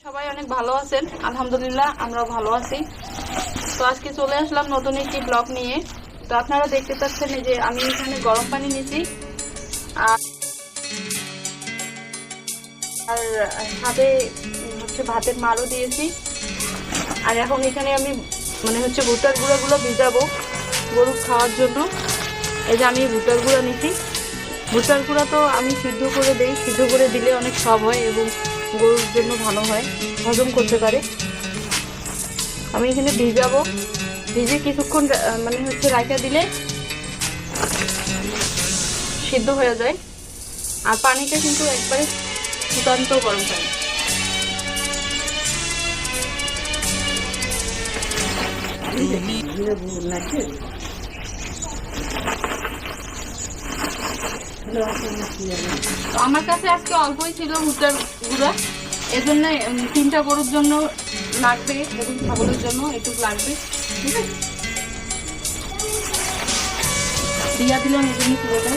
সবাই অনেক ভালো আছেন, আলহামদুলিল্লাহ আমরাও ভালো আছি। তো আজকে চলে আসলাম নতুন একটি ব্লগ নিয়ে। তো আপনারা দেখতে পাচ্ছেন যে আমি এখানে গরম পানি নিয়েছি আর সাথে হচ্ছে ভাতের মারও দিয়েছি। আর এখন এখানে আমি ভুট্টার গুঁড়াগুলো ভিজাবো গরু খাওয়ার জন্য। এই যে আমি ভুট্টার গুঁড়া নিচ্ছি। ভুট্টার গুঁড়া তো আমি সিদ্ধ করে দেই, সিদ্ধ করে দিলে অনেক সব হয় এবং গরুর জন্য ভালো হয়, হজম করতে পারে। আমি এখানে ভিজাবো, ভিজে কিছুক্ষণ রাখা দিলে সিদ্ধ হয়ে যায়। আর পানিটা কিন্তু একবারে ফুটান্ত গরম পানি। আমার কাছে আজকে অল্পই ছিল ভুট্টার গুঁড়া, এজন্য 3টা গরুর জন্য লাগবে এবং ছাগলের জন্য একটু লাগবে। ঠিক আছে, দিয়া দিলাম এজন্য পুরোটা।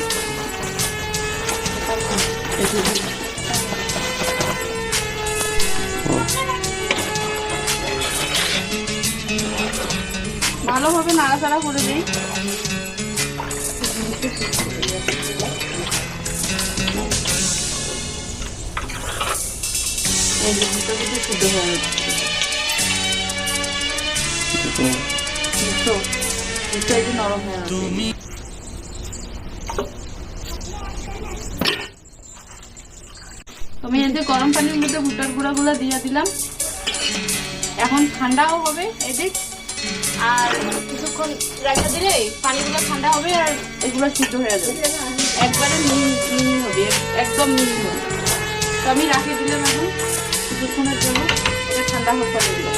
ভালোভাবে নাড়াচাড়া করে দিই। শুদ্ধ হয়ে যাচ্ছে, নরম হয়ে যাচ্ছে। আমি এই যে গরম পানির মধ্যে ভুট্টার গুঁড়াগুলো দিয়ে দিলাম। এখন ঠান্ডাও হবে এদিক, আর কিছুক্ষণ রাখা দিলে পানিগুলো ঠান্ডা হবে আর এগুলো সিদ্ধ হয়ে যাবে, একবারে মিহি হবে, একদম মিহি হবে। তো আমি রাখিয়ে দিলাম এখন কিছুক্ষণের জন্য, এটা ঠান্ডা হোক পানিগুলো।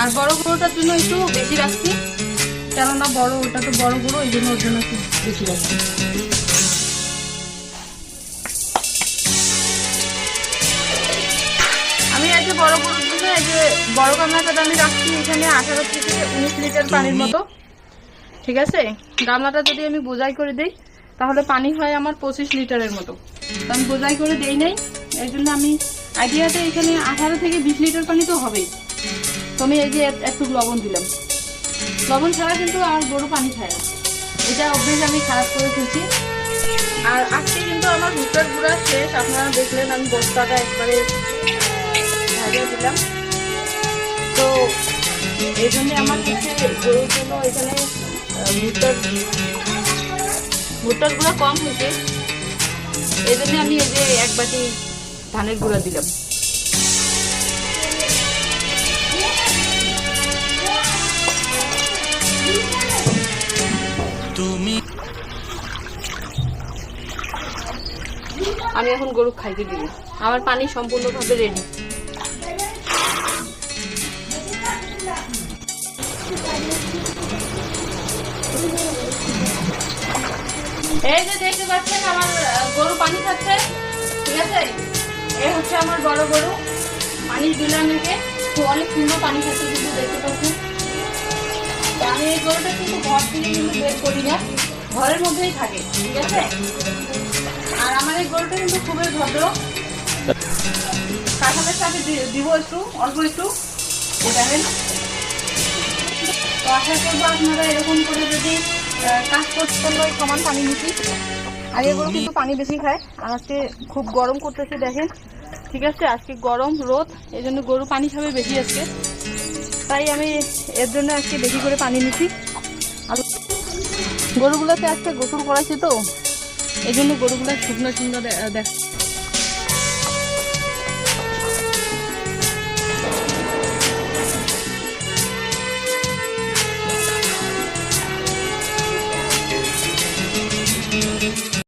আর বড় গরুটার জন্য একটু বেশি রাখছি, কেননা ওটা তো বড় গরু, এই জন্য ওর জন্য একটু বেশি রাখছি। আমি এই যে বড় গরুর জন্য এই যে বড় গামলাটা আমি রাখছি এখানে 18 থেকে 19 লিটার পানির মতো। ঠিক আছে, গামলাটা যদি আমি বোঝাই করে দিই তাহলে পানি হয় আমার 25 লিটারের মতো। তো আমি বোঝাই করে দেই নাই, এই জন্য আমি আইডিয়াতে এখানে 18 থেকে 20 লিটার পানি তো হবেই। তো আমি এই যে একটু লবণ দিলাম। লবণ ছাড়া কিন্তু আমার গরু পানি খায় না, এটা অভ্যেস আমি খারাপ করে ফেলছি। আর আজকে কিন্তু আমার ভুট্টার গুঁড়া শেষ, আপনারা দেখলেন আমি বস্তাটা একবারে ভাজিয়ে দিলাম। তো এই জন্য আমার গরুর জন্য এখানে ভুট্টার গুঁড়া কম হয়েছে, এই জন্য আমি এই যে 1 বাটি ধানের গুঁড়া দিলাম। আমি এখন গরু খাইতে দিই, আমার পানি সম্পূর্ণভাবে রেডি। এই যে দেখতে পাচ্ছেন আমার গরু পানি খাচ্ছে। ঠিক আছে, এই হচ্ছে আমার বড় গরু, পানি দিলাম একে, অনেক সুন্দর পানি খাচ্ছে কিন্তু দেখতে পাচ্ছেন। আমি এই গরুটা কিন্তু ঘর থেকে কিন্তু বের করি না, ঘরের মধ্যেই থাকে। ঠিক আছে, আর আমার এই গরুটা কিন্তু খুবই ভদ্র। কাঁঠালের সাথে দিব একটু অল্প একটু, দেখেন। তো আশা করবো আপনারা এরকম করে যদি কাজ করতে ওই সমান পানি নিচ্ছি। আর এগুলো কিন্তু পানি বেশি খায়, আর আজকে খুব গরম করতেছে দেখেন। ঠিক আছে, আজকে গরম রোদ, এই জন্য গরু পানি খাবে বেশি আজকে, তাই আমি এর জন্য আজকে বেশি করে পানি নিচ্ছি। আর গরুগুলোকে আজকে গোসল করাচ্ছি, তো এই জন্য গরুগুলো শুকনো সুন্দর দেখ।